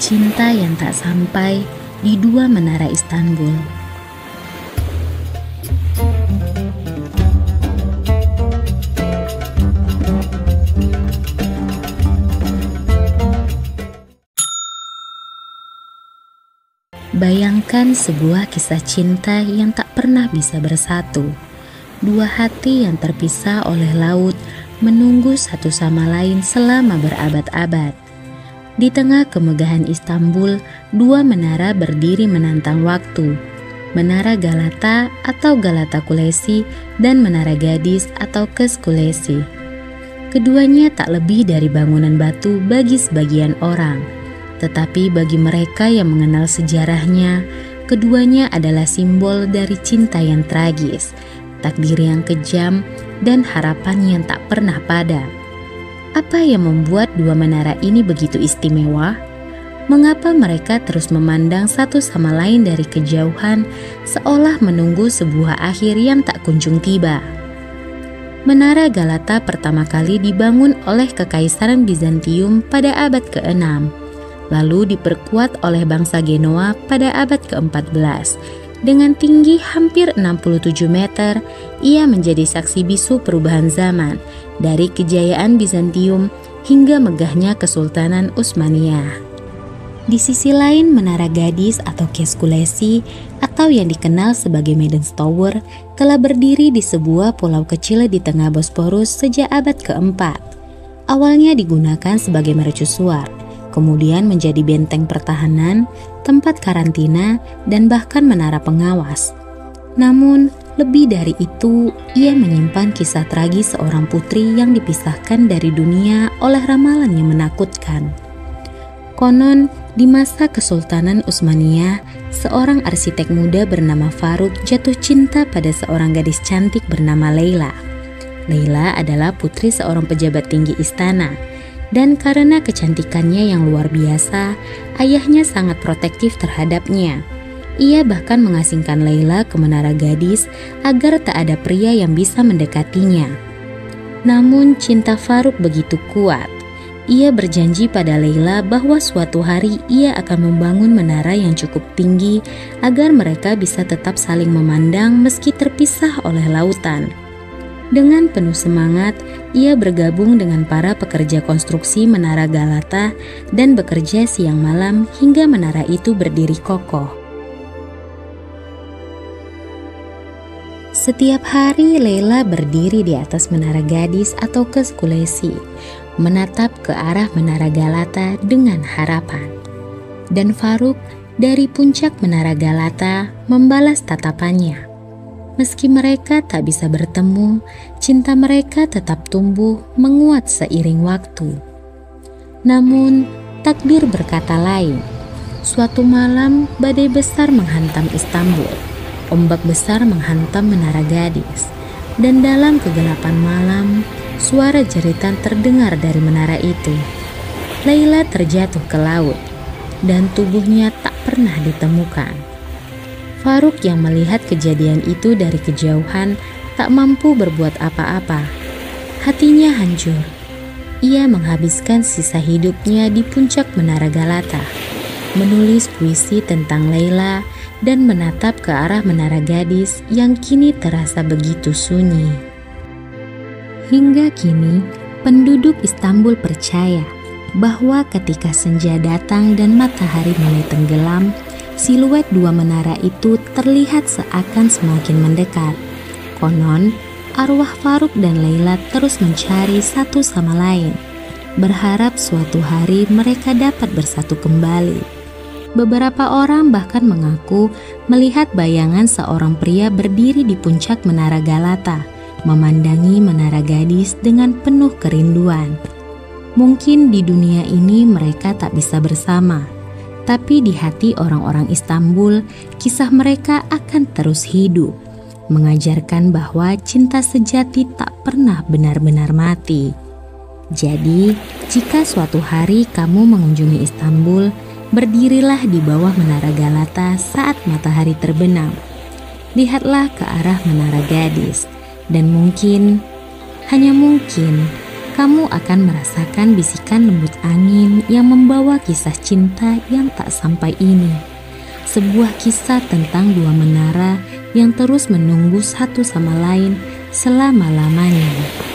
Cinta yang tak sampai di dua menara Istanbul. Bayangkan sebuah kisah cinta yang tak pernah bisa bersatu. Dua hati yang terpisah oleh laut menunggu satu sama lain selama berabad-abad. Di tengah kemegahan Istanbul, dua menara berdiri menantang waktu. Menara Galata atau Galata Kulesi dan Menara Gadis atau Kız Kulesi. Keduanya tak lebih dari bangunan batu bagi sebagian orang. Tetapi bagi mereka yang mengenal sejarahnya, keduanya adalah simbol dari cinta yang tragis, takdir yang kejam, dan harapan yang tak pernah padam. Apa yang membuat dua menara ini begitu istimewa? Mengapa mereka terus memandang satu sama lain dari kejauhan, seolah menunggu sebuah akhir yang tak kunjung tiba? Menara Galata pertama kali dibangun oleh Kekaisaran Bizantium pada abad ke-6, lalu diperkuat oleh bangsa Genoa pada abad ke-14. Dengan tinggi hampir 67 meter, ia menjadi saksi bisu perubahan zaman, dari kejayaan Bizantium hingga megahnya Kesultanan Utsmaniyah. Di sisi lain, Menara Gadis atau Kız Kulesi, atau yang dikenal sebagai Maiden's Tower, telah berdiri di sebuah pulau kecil di tengah Bosporus sejak abad ke-4. Awalnya digunakan sebagai mercusuar, kemudian menjadi benteng pertahanan, tempat karantina, dan bahkan menara pengawas. Namun, lebih dari itu, ia menyimpan kisah tragis seorang putri yang dipisahkan dari dunia oleh ramalan yang menakutkan. Konon, di masa Kesultanan Utsmaniyah, seorang arsitek muda bernama Faruk jatuh cinta pada seorang gadis cantik bernama Leila. Leila adalah putri seorang pejabat tinggi istana. Dan karena kecantikannya yang luar biasa, ayahnya sangat protektif terhadapnya. Ia bahkan mengasingkan Leila ke Menara Gadis agar tak ada pria yang bisa mendekatinya. Namun cinta Faruk begitu kuat. Ia berjanji pada Leila bahwa suatu hari ia akan membangun menara yang cukup tinggi agar mereka bisa tetap saling memandang meski terpisah oleh lautan. Dengan penuh semangat, ia bergabung dengan para pekerja konstruksi Menara Galata dan bekerja siang malam hingga menara itu berdiri kokoh. Setiap hari Leila berdiri di atas Menara Gadis atau Kız Kulesi, menatap ke arah Menara Galata dengan harapan. Dan Faruk dari puncak Menara Galata membalas tatapannya. Meski mereka tak bisa bertemu, cinta mereka tetap tumbuh menguat seiring waktu. Namun, takdir berkata lain. Suatu malam, badai besar menghantam Istanbul. Ombak besar menghantam Menara Gadis. Dan dalam kegelapan malam, suara jeritan terdengar dari menara itu. Leila terjatuh ke laut, dan tubuhnya tak pernah ditemukan. Faruk yang melihat kejadian itu dari kejauhan tak mampu berbuat apa-apa. Hatinya hancur. Ia menghabiskan sisa hidupnya di puncak Menara Galata, menulis puisi tentang Leila dan menatap ke arah Menara Gadis yang kini terasa begitu sunyi. Hingga kini, penduduk Istanbul percaya bahwa ketika senja datang dan matahari mulai tenggelam, siluet dua menara itu terlihat seakan semakin mendekat. Konon, arwah Faruk dan Leila terus mencari satu sama lain, berharap suatu hari mereka dapat bersatu kembali. Beberapa orang bahkan mengaku melihat bayangan seorang pria berdiri di puncak Menara Galata, memandangi Menara Gadis dengan penuh kerinduan. Mungkin di dunia ini mereka tak bisa bersama, tapi di hati orang-orang Istanbul, kisah mereka akan terus hidup, mengajarkan bahwa cinta sejati tak pernah benar-benar mati. Jadi, jika suatu hari kamu mengunjungi Istanbul, berdirilah di bawah Menara Galata saat matahari terbenam. Lihatlah ke arah Menara Gadis, dan mungkin, hanya mungkin, kamu akan merasakan bisikan lembut angin yang membawa kisah cinta yang tak sampai ini. Sebuah kisah tentang dua menara yang terus menunggu satu sama lain selama-lamanya.